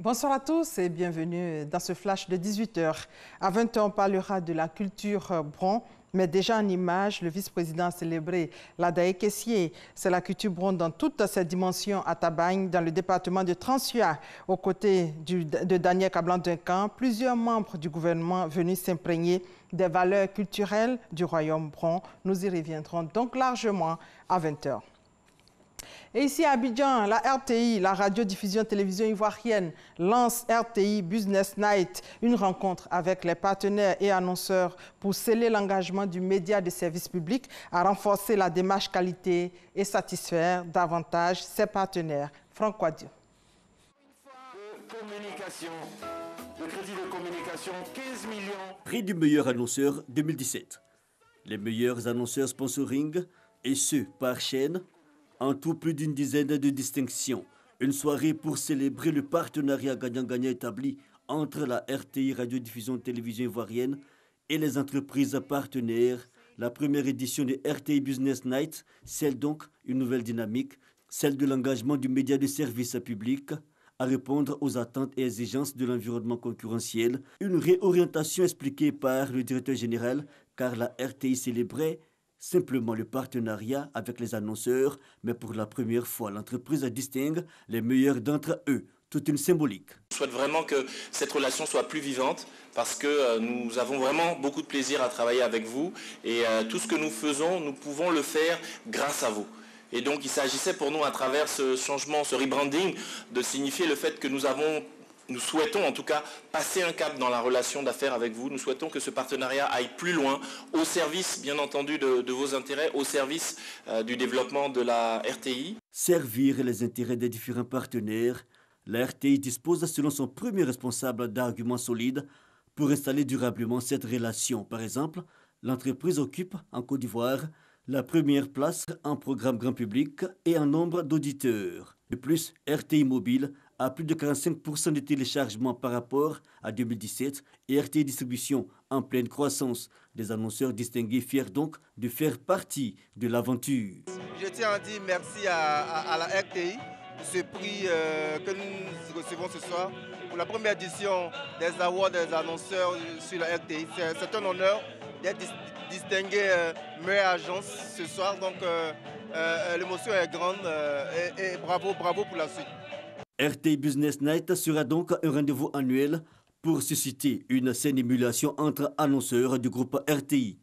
Bonsoir à tous et bienvenue dans ce flash de 18 h. À 20 h, on parlera de la culture bron, mais déjà en image, le vice-président a célébré l'Adaye Kessié. C'est la culture bron dans toutes ses dimensions à Tabagne, dans le département de Transua. Aux côtés de Daniel Kablan-Duncan, plusieurs membres du gouvernement venus s'imprégner des valeurs culturelles du royaume bron. Nous y reviendrons donc largement à 20 h. Et ici à Abidjan, la RTI, la radiodiffusion-télévision ivoirienne, lance RTI Business Night, une rencontre avec les partenaires et annonceurs pour sceller l'engagement du média de service public à renforcer la démarche qualité et satisfaire davantage ses partenaires. Franck Quadio. Le crédit de communication, 15 millions. Prix du meilleur annonceur 2017. Les meilleurs annonceurs sponsoring, et ce par chaîne. En tout, plus d'une dizaine de distinctions. Une soirée pour célébrer le partenariat gagnant-gagnant établi entre la RTI, radiodiffusion télévision ivoirienne, et les entreprises partenaires. La première édition de RTI Business Night, celle donc une nouvelle dynamique, celle de l'engagement du média de service public à répondre aux attentes et exigences de l'environnement concurrentiel. Une réorientation expliquée par le directeur général, car la RTI célébrait simplement le partenariat avec les annonceurs, mais pour la première fois, l'entreprise distingue les meilleurs d'entre eux. Toute une symbolique. Je souhaite vraiment que cette relation soit plus vivante parce que nous avons vraiment beaucoup de plaisir à travailler avec vous et tout ce que nous faisons, nous pouvons le faire grâce à vous. Et donc il s'agissait pour nous à travers ce changement, ce rebranding, de signifier le fait que nous souhaitons en tout cas passer un cap dans la relation d'affaires avec vous. Nous souhaitons que ce partenariat aille plus loin, au service bien entendu de vos intérêts, au service du développement de la RTI. Servir les intérêts des différents partenaires, la RTI dispose selon son premier responsable d'arguments solides pour installer durablement cette relation. Par exemple, l'entreprise occupe en Côte d'Ivoire la première place en programme grand public et en nombre d'auditeurs. De plus, RTI Mobile a plus de 45% de téléchargements par rapport à 2017 et RTI Distribution en pleine croissance. Des annonceurs distingués fiers donc de faire partie de l'aventure. Je tiens à dire merci à la RTI pour ce prix que nous recevons ce soir pour la première édition des awards des annonceurs sur la RTI. C'est un honneur d'être distingué meilleure agence ce soir, donc l'émotion est grande et bravo pour la suite. RTI Business Night sera donc un rendez-vous annuel pour susciter une saine émulation entre annonceurs du groupe RTI.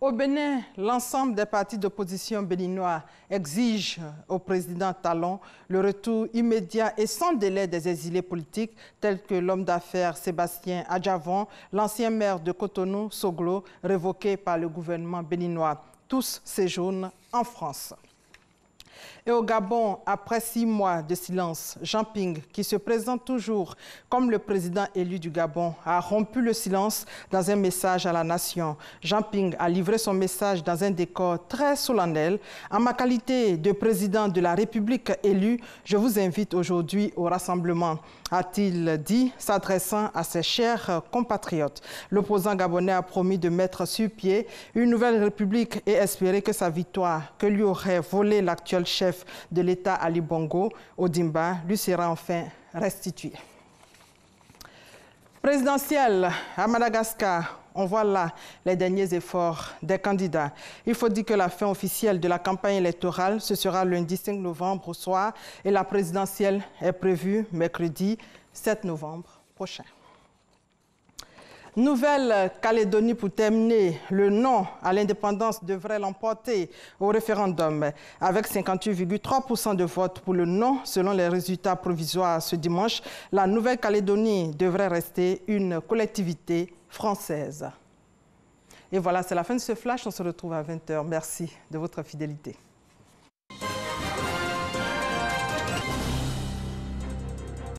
Au Bénin, l'ensemble des partis d'opposition béninois exigent au président Talon le retour immédiat et sans délai des exilés politiques tels que l'homme d'affaires Sébastien Adjavon, l'ancien maire de Cotonou, Soglo, révoqué par le gouvernement béninois. Tous séjournent en France. Et au Gabon, après 6 mois de silence, Jean Ping, qui se présente toujours comme le président élu du Gabon, a rompu le silence dans un message à la nation. Jean Ping a livré son message dans un décor très solennel. En ma qualité de président de la République élu, je vous invite aujourd'hui au rassemblement, a-t-il dit, s'adressant à ses chers compatriotes. L'opposant gabonais a promis de mettre sur pied une nouvelle république et espérer que sa victoire, que lui aurait volé l'actuel chef de l'État Ali Bongo Ondimba, lui sera enfin restituée. Présidentielle à Madagascar, on voit là les derniers efforts des candidats. Il faut dire que la fin officielle de la campagne électorale, ce sera lundi 5 novembre au soir et la présidentielle est prévue mercredi 7 novembre prochain. Nouvelle-Calédonie pour terminer, le non à l'indépendance devrait l'emporter au référendum avec 58,3% de votes pour le non selon les résultats provisoires ce dimanche. La Nouvelle-Calédonie devrait rester une collectivité française. Et voilà, c'est la fin de ce flash. On se retrouve à 20 h. Merci de votre fidélité.